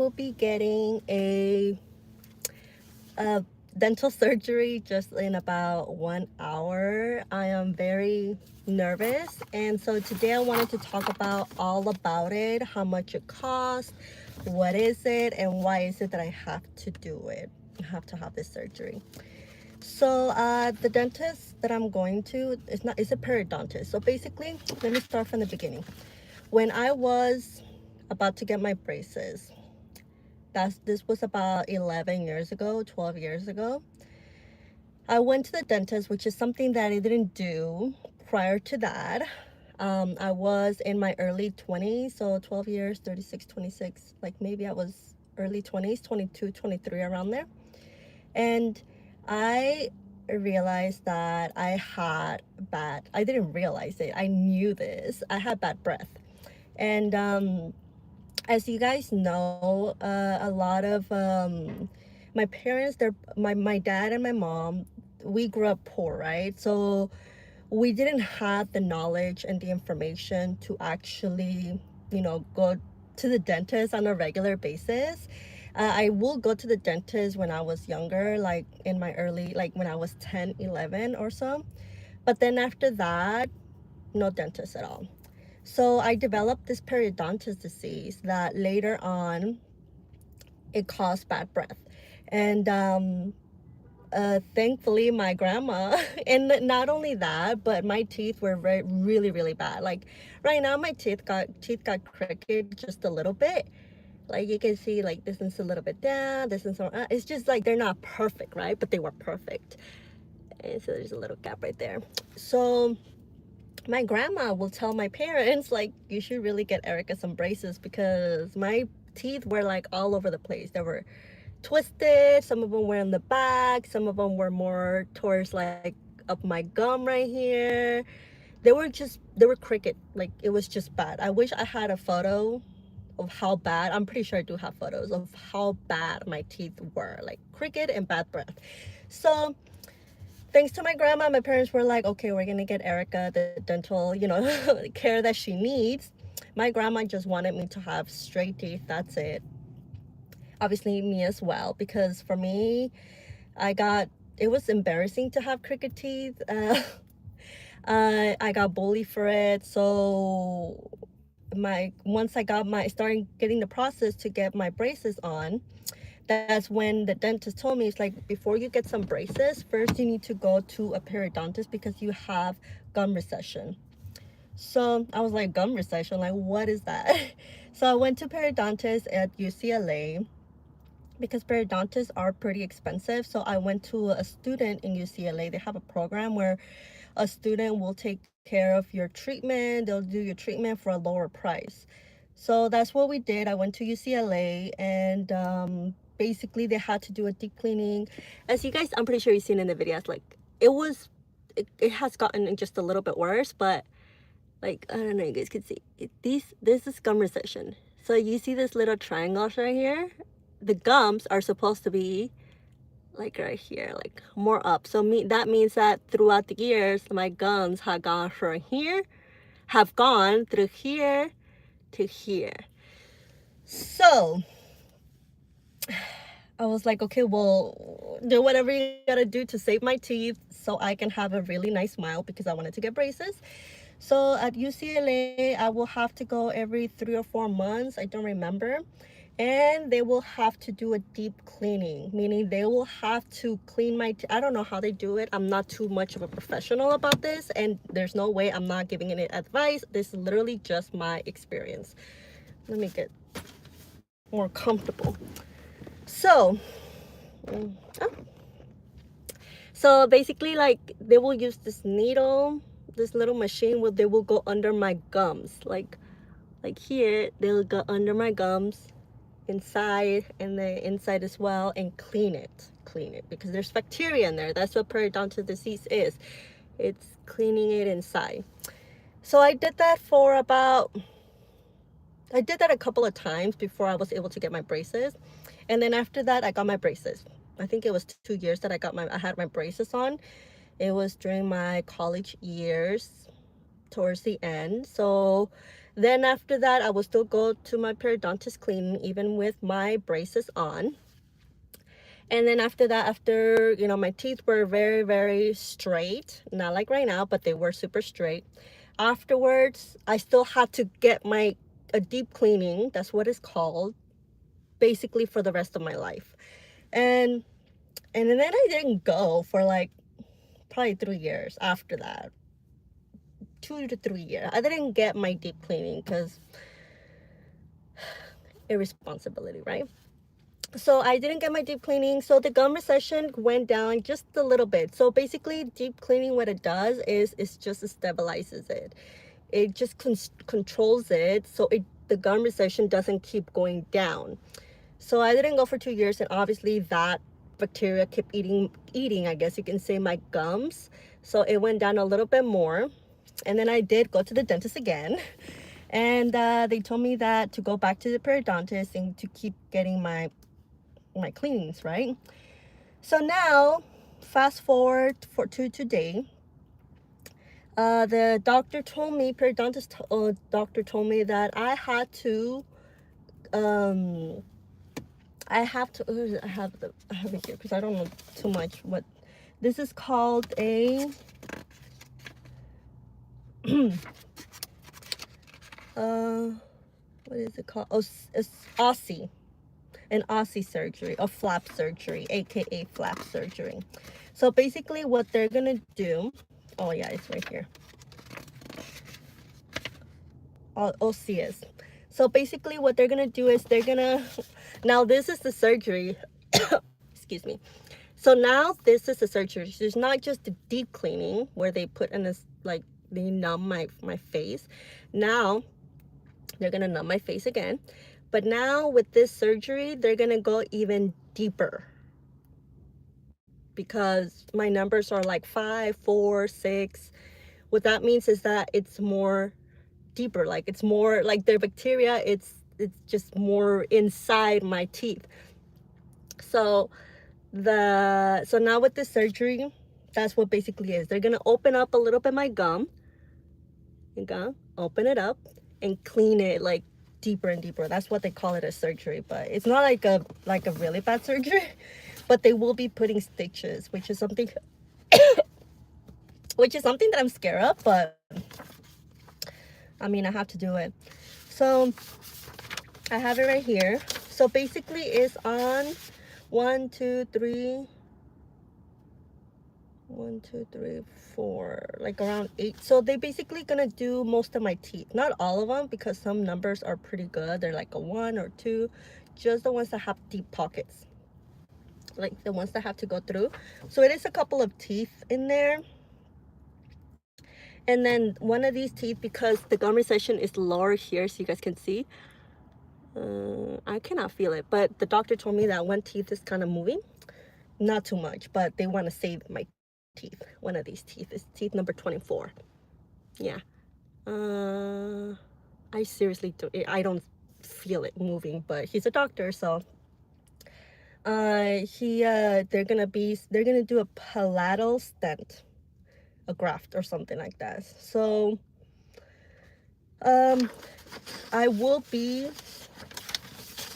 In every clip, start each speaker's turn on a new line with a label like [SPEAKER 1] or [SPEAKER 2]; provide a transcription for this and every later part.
[SPEAKER 1] will be getting a dental surgery just in about 1 hour. I am very nervous, and so today I wanted to talk about all about it, how much it costs, what is it, and why is it that I have to do it. I have to have this surgery. So the dentist that I'm going to is a periodontist. So basically, let me start from the beginning. When I was about to get my braces, this was about 11 years ago, 12 years ago. I went to the dentist, which is something that I didn't do prior to that. I was in my early 20s, so 12 years, 36, 26, like maybe I was early 20s, 22, 23, around there. And I realized that I didn't realize it. I knew this. I had bad breath. And as you guys know, a lot of my parents, my dad and my mom, we grew up poor, right? So we didn't have the knowledge and the information to actually, go to the dentist on a regular basis. I will go to the dentist when I was younger, like in my early, like when I was 10, 11 or so. But then after that, no dentist at all. So I developed this periodontal disease that later on it caused bad breath. And thankfully my grandma, and not only that, but my teeth were really, really bad. Like right now my teeth got crooked just a little bit. Like you can see, like this one's a little bit down, this one's it's just like they're not perfect, right? But they were perfect. And so there's a little gap right there. So my grandma will tell my parents, like, you should really get Erica some braces, because my teeth were like all over the place. They were twisted, some of them were in the back, some of them were more towards like up my gum right here. They were crooked. Like it was just bad. I wish I had a photo of how bad. I'm pretty sure I do have photos of how bad my teeth were, like crooked and bad breath. So thanks to my grandma, my parents were like, okay, we're gonna get Erica the dental, care that she needs. My grandma just wanted me to have straight teeth. That's it. Obviously, me as well, because for me, it was embarrassing to have crooked teeth. I got bullied for it. So once I got starting getting the process to get my braces on, that's when the dentist told me, it's like, before you get some braces, first you need to go to a periodontist because you have gum recession. So I was like, gum recession, like what is that? So I went to periodontist at UCLA because periodontists are pretty expensive. So I went to a student in UCLA. They have a program where a student will take care of your treatment. They'll do your treatment for a lower price. So that's what we did. I went to UCLA, and basically they had to do a deep cleaning. As you guys, I'm pretty sure you've seen in the videos, like it has gotten just a little bit worse, but like, I don't know, you guys can see it, this is gum recession. So you see this little triangles right here? The gums are supposed to be like right here, like more up. So that means that throughout the years, my gums have gone through here to here. So I was like, okay, well, do whatever you gotta do to save my teeth so I can have a really nice smile, because I wanted to get braces. So at UCLA, I will have to go every 3 or 4 months. I don't remember. And they will have to do a deep cleaning, meaning they will have to clean I don't know how they do it. I'm not too much of a professional about this, and there's no way I'm not giving any advice. This is literally just my experience. Let me get more comfortable. So, oh. So basically, like, they will use this needle, this little machine where they will go under my gums, like here they'll go under my gums, inside, and the inside as well, and clean it because there's bacteria in there. That's what periodontal disease is. It's cleaning it inside. So I did that a couple of times before I was able to get my braces. And then after that, I got my braces. I think it was 2 years that I had my braces on. It was during my college years, towards the end. So Then after that, I will still go to my periodontist cleaning even with my braces on. And then after that, after, you know, my teeth were very, very straight, not like right now, but they were super straight. Afterwards, I still had to get my a deep cleaning, that's what it's called, basically for the rest of my life. And then I didn't go for like probably 3 years after that. 2 to 3 years. I didn't get my deep cleaning because irresponsibility, right? So I didn't get my deep cleaning. So the gum recession went down just a little bit. So basically, deep cleaning, what it does is it just stabilizes it. It just controls it so the gum recession doesn't keep going down. So I didn't go for 2 years, and obviously that bacteria kept eating, I guess you can say, my gums. So it went down a little bit more. And then I did go to the dentist again. And they told me that to go back to the periodontist and to keep getting my cleanings, right? So now, fast forward to today. The doctor told me, periodontist doctor told me that I had to, I have to, I have it here because I don't know too much what, this is called a, what is it called? Oh, it's an Osseous surgery, or flap surgery, aka flap surgery. So basically what they're gonna do, oh yeah, it's right here. Osseous. So basically what they're gonna do is they're gonna, now this is the surgery, excuse me. So now this is the surgery. So it's not just the deep cleaning where they put in this, like, they numb my face. Now they're gonna numb my face again. But now with this surgery, they're gonna go even deeper, because my numbers are like 5, 4, 6. What that means is that it's more deeper, like it's more like their bacteria, it's just more inside my teeth. So now with this surgery, that's what basically is. They're gonna open up a little bit my gum. Okay, open it up and clean it like deeper and deeper. That's what they call it, a surgery, but it's not like a really bad surgery. But they will be putting stitches, which is something that I'm scared of, but I mean, I have to do it. So I have it right here. So basically it's on 1, 2, 3, 1, 2, 3, 4, like around 8. So they basically gonna do most of my teeth, not all of them, because some numbers are pretty good. They're like a 1 or 2, just the ones that have deep pockets, like the ones that have to go through. So it is a couple of teeth in there. And then one of these teeth, because the gum recession is lower here, so you guys can see, I cannot feel it, but the doctor told me that one teeth is kind of moving, not too much, but they want to save my teeth. One of these teeth is teeth number 24. Yeah. I seriously I don't feel it moving, but he's a doctor, so they're gonna do a palatal stent, a graft or something like that. So I will be,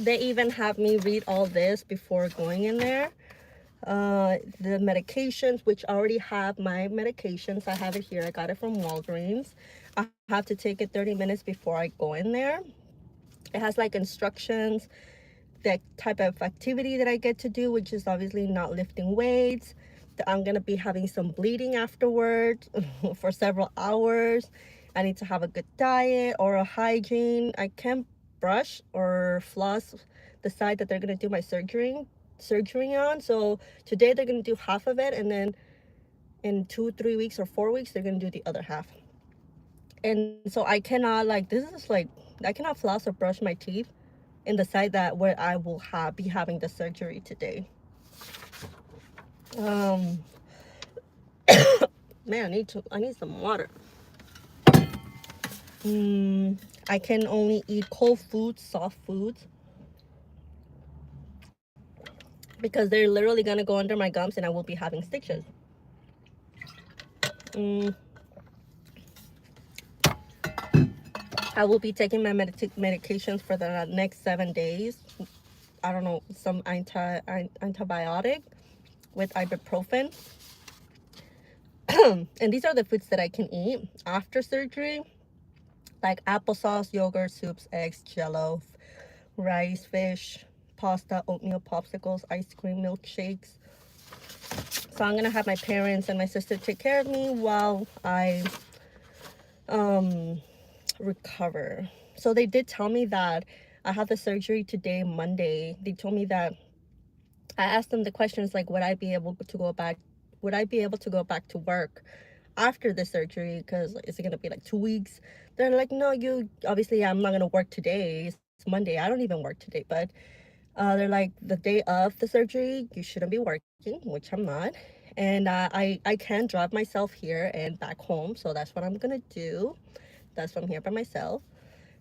[SPEAKER 1] they even have me read all this before going in there. The medications, which I already have my medications. I have it here. I got it from Walgreens. I have to take it 30 minutes before I go in there. It has like instructions, the type of activity that I get to do, which is obviously not lifting weights. I'm gonna be having some bleeding afterwards for several hours. I need to have a good diet, oral hygiene. I can't brush or floss the side that they're gonna do my surgery on. So today they're gonna do half of it, and then in 2, 3 weeks or 4 weeks they're gonna do the other half. And so I cannot, like, this is like, I cannot floss or brush my teeth in the side that where I will be having the surgery today. Man, I need some water. I can only eat cold foods, soft foods, because they're literally gonna go under my gums and I will be having stitches. I will be taking my medications for the next 7 days. I don't know, some antibiotic with ibuprofen. And these are the foods that I can eat after surgery, like applesauce, yogurt, soups, eggs, jello, rice, fish, pasta, oatmeal, popsicles, ice cream, milkshakes. So I'm gonna have my parents and my sister take care of me while I um recover. So they did tell me that I have the surgery today, Monday. They told me that I asked them the questions like, would I be able to go back to work after the surgery? Because is it gonna be like 2 weeks? They're like, no, you obviously I'm not gonna work today. It's Monday. I don't even work today, but they're like, the day of the surgery, you shouldn't be working, which I'm not. And I can drive myself here and back home, so that's what I'm gonna do. That's why I'm here by myself.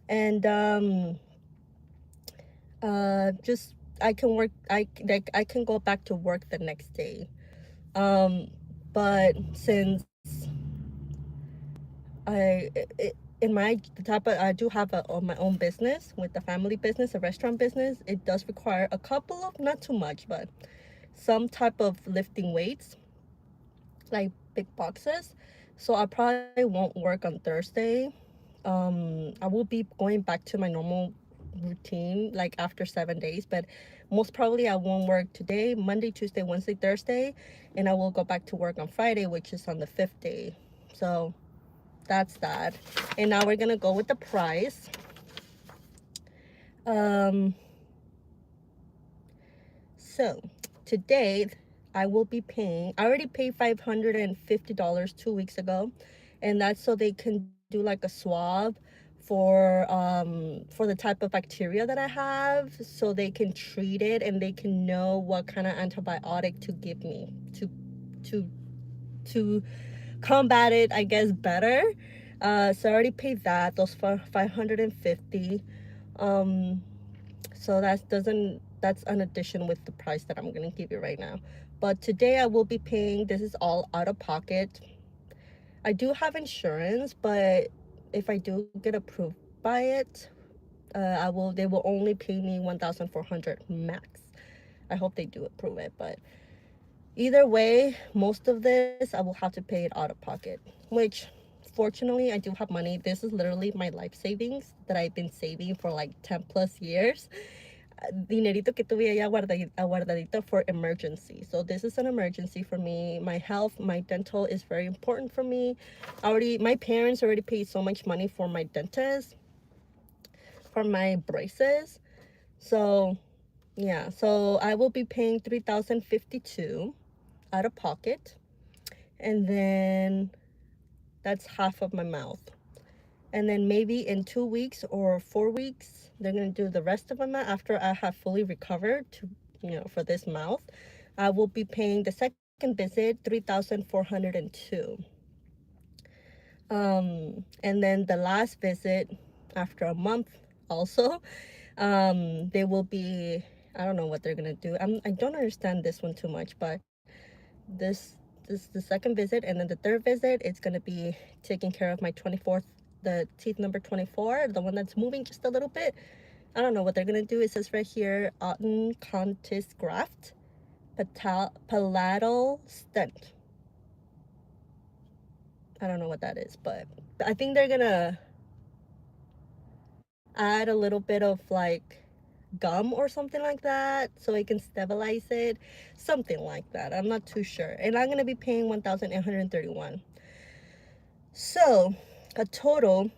[SPEAKER 1] And just I can work. I can go back to work the next day. Um, but since in my the type of I do have my own business with the family business, a restaurant business. It does require a couple of, not too much, but some type of lifting weights, like big boxes. So I probably won't work on Thursday. I will be going back to my normal routine like after 7 days, but most probably I won't work today, Monday, Tuesday, Wednesday, Thursday, and I will go back to work on Friday, which is on the fifth day. So that's that. And now we're gonna go with the price. um so today I will be paying, I already paid $550 2 weeks ago, and that's so they can do like a swab for the type of bacteria that I have, so they can treat it and they can know what kind of antibiotic to give me to to combat it, I guess, better. So I already paid that, those for 550. um so that's an addition with the price that I'm gonna give you right now. But today I will be paying, this is all out of pocket. I do have insurance, but if I do get approved by it, they will only pay me 1,400 max. I hope they do approve it, but either way, most of this I will have to pay it out of pocket, which fortunately I do have money. This is literally my life savings that I've been saving for like 10 plus years. Dinerito que tuve allá guardadito for emergency. So this is an emergency for me. My health, my dental is very important for me. My parents already paid so much money for my dentist, for my braces. So yeah, so I will be paying 3,052 out of pocket, and then that's half of my mouth. And then maybe in 2 weeks or 4 weeks, they're gonna do the rest of my mouth after I have fully recovered to, for this mouth. I will be paying the second visit 3,402. And then the last visit after a month also, they will be, I don't know what they're gonna do. I don't understand this one too much, but this this the second visit, and then the third visit, it's gonna be taking care of my 24th, the teeth number 24, the one that's moving just a little bit. I don't know what they're gonna do. It says right here, odontocist graft, palatal stent. I don't know what that is, but I think they're gonna add a little bit of like gum or something like that so it can stabilize it, something like that. I'm not too sure. And I'm gonna be paying 1,831. So a total,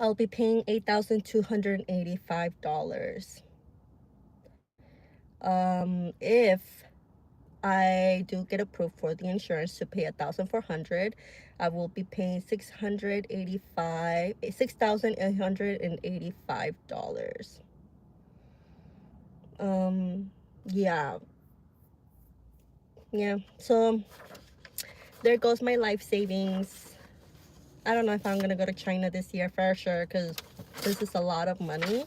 [SPEAKER 1] I'll be paying $8,285. If I do get approved for the insurance to pay 1,400, I will be paying $6,885. Yeah, yeah. So there goes my life savings. I don't know if I'm gonna go to China this year for sure, because this is a lot of money.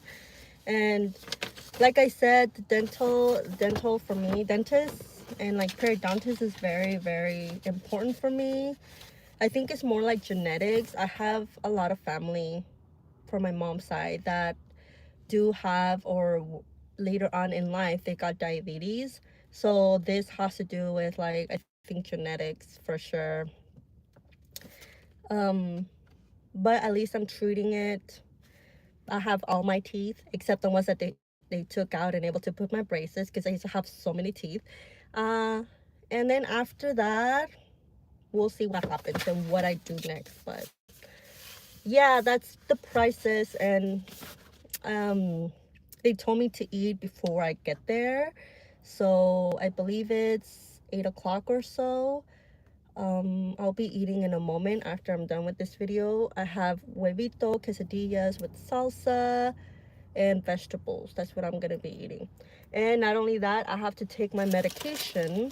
[SPEAKER 1] And like I said, dental for me, dentists and like periodontists is very, very important for me. I think it's more like genetics. I have a lot of family for my mom's side that do have, or later on in life they got diabetes. So this has to do with, like, I think genetics for sure. um but at least I'm treating it. I have all my teeth except the ones that they took out and able to put my braces, because I used to have so many teeth. uh and then after that, we'll see what happens and what I do next. But yeah, that's the prices. And um they told me to eat before I get there, so I believe it's 8 o'clock or so. I'll be eating in a moment after I'm done with this video. I have huevito quesadillas with salsa and vegetables. That's what I'm gonna be eating. And not only that, I have to take my medication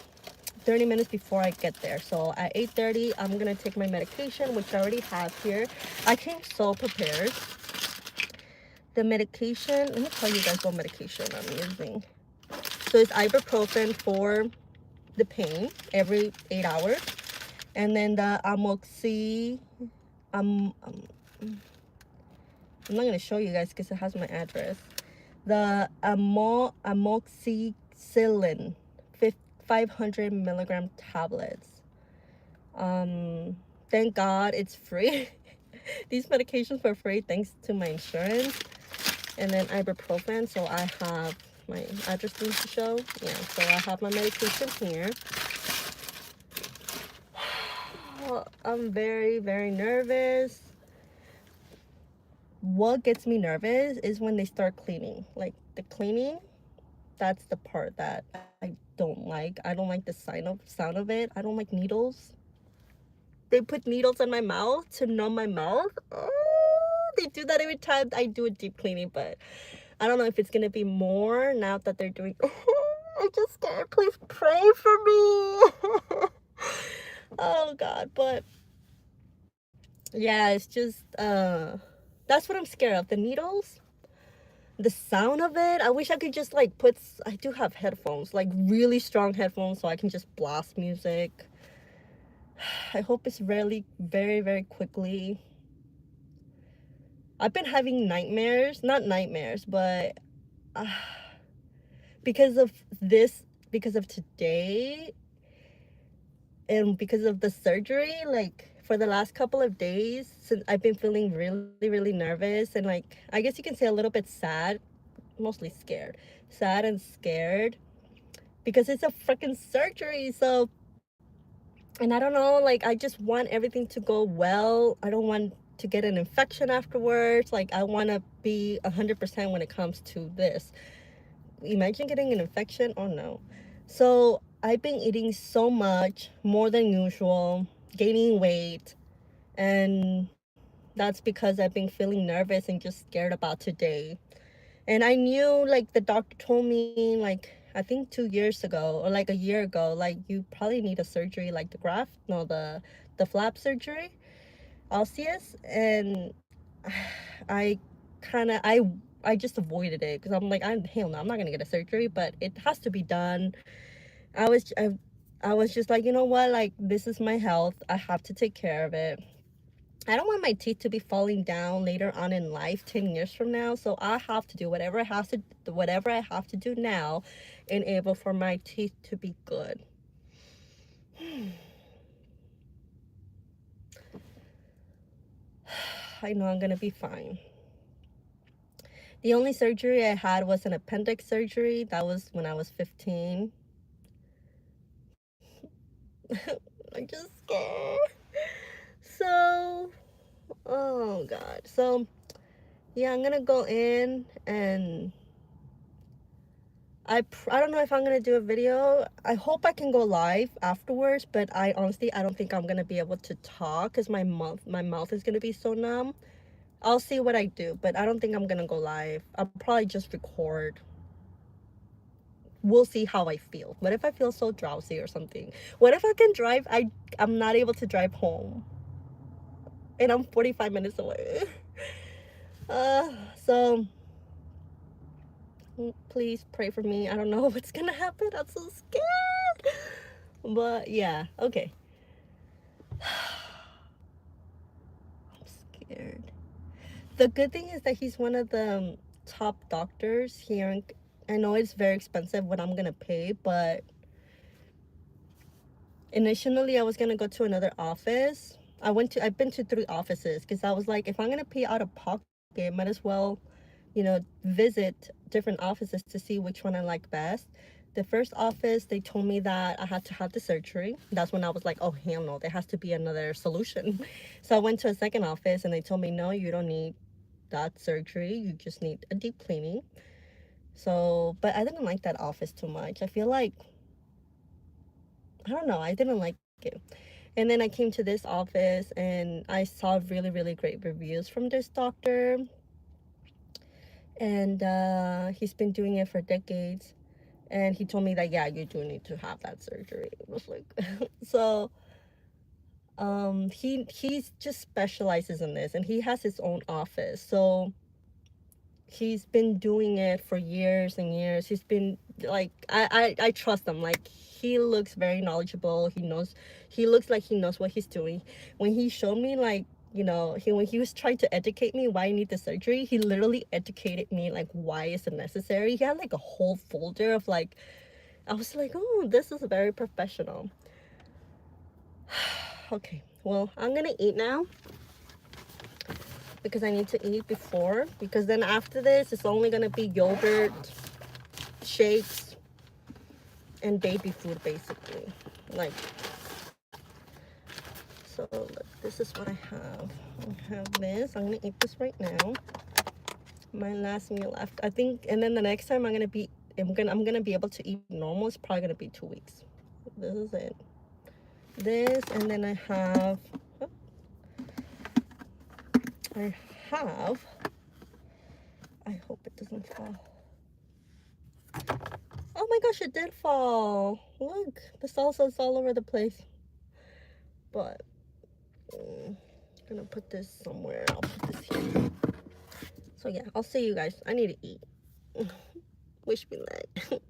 [SPEAKER 1] 30 minutes before I get there. So at 8:30, I'm gonna take my medication, which I already have here. I came so prepared. The medication, let me tell you guys what medication I'm using. So it's ibuprofen for the pain every 8 hours. And then the amoxi, I'm not going to show you guys because it has my address. The amoxicillin 500 milligram tablets. Thank God it's free. These medications were free thanks to my insurance. And then ibuprofen. So I have my address to show. Yeah, so I have my medication here. I'm very, very nervous. What gets me nervous is when they start cleaning. Like the cleaning, that's the part that I don't like. I don't like the sound of it. I don't like needles. They put needles in my mouth to numb my mouth. Oh, they do that every time I do a deep cleaning, but I don't know if it's gonna be more now that they're doing. I'm just scared. Please pray for me. Oh God, but yeah, it's just that's what I'm scared of. The needles, the sound of it. I wish I could just like I do have headphones, like really strong headphones, so I can just blast music. I hope it's really very, very quickly. I've been having nightmares, not nightmares, but uh, because of this, because of today, and because of the surgery, like for the last couple of days, since I've been feeling really, really nervous, and like, I guess you can say a little bit sad, mostly scared, sad and scared, because it's a freaking surgery. So, and I don't know, like, I just want everything to go well. I don't want to get an infection afterwards. Like, I want to be 100% when it comes to this. Imagine getting an infection. Oh no. So I've been eating so much, more than usual, gaining weight, and that's because I've been feeling nervous and just scared about today. And I knew, like, the doctor told me, like, I think 2 years ago or like a year ago, like, you probably need a surgery, like the graft, no, the flap surgery, osseous. And I kind of, I just avoided it because I'm like, hell no, I'm not gonna get a surgery, but it has to be done. I was just like, you know what, like, this is my health, I have to take care of it. I don't want my teeth to be falling down later on in life, 10 years from now. So I have to do whatever I have to do now in able for my teeth to be good. I know I'm gonna be fine. The only surgery I had was an appendix surgery. That was when I was 15. I'm just scared. So, oh God. So, yeah, I'm gonna go in, and I don't know if I'm gonna do a video. I hope I can go live afterwards, but I honestly, I don't think I'm gonna be able to talk because my mouth is gonna be so numb. I'll see what I do, but I don't think I'm gonna go live. I'll probably just record. We'll see how I feel. What if I feel so drowsy or something? What if I can drive? I'm not able to drive home, and I'm 45 minutes away. So please pray for me. I don't know what's gonna happen. I'm so scared. But yeah, okay. I'm scared. The good thing is that he's one of the top doctors here. I know it's very expensive what I'm gonna pay, but initially I was gonna go to another office. I've been to 3 offices because I was like, if I'm gonna pay out of pocket, might as well, visit different offices to see which one I like best. The first office, they told me that I had to have the surgery. That's when I was like, oh hell no, there has to be another solution. So I went to a second office and they told me, no, you don't need that surgery. You just need a deep cleaning. So, but I didn't like that office too much. I feel like, I don't know, I didn't like it. And then I came to this office and I saw really, really great reviews from this doctor. And he's been doing it for decades. And he told me that, yeah, you do need to have that surgery. It was like, so he just specializes in this and he has his own office. So he's been doing it for years and years. He's been like, I trust him. Like, he looks very knowledgeable. He looks like he knows what he's doing. When he showed me, like, when he was trying to educate me why I need the surgery, he literally educated me like why is it necessary. He had like a whole folder of like, I was like, oh, this is very professional. Okay, well, I'm gonna eat now because I need to eat before, because then after this it's only gonna be yogurt, shakes, and baby food basically. Like, so look, this is what I have. I have this. I'm gonna eat this right now. My last meal left, I think, and then the next time I'm gonna be able to eat normal. It's probably gonna be 2 weeks. This is it. This, and then I have I hope it doesn't fall. Oh my gosh, it did fall. Look, the salsa's all over the place. But I'm gonna put this somewhere. I'll put this here. So yeah, I'll see you guys. I need to eat. Wish me luck.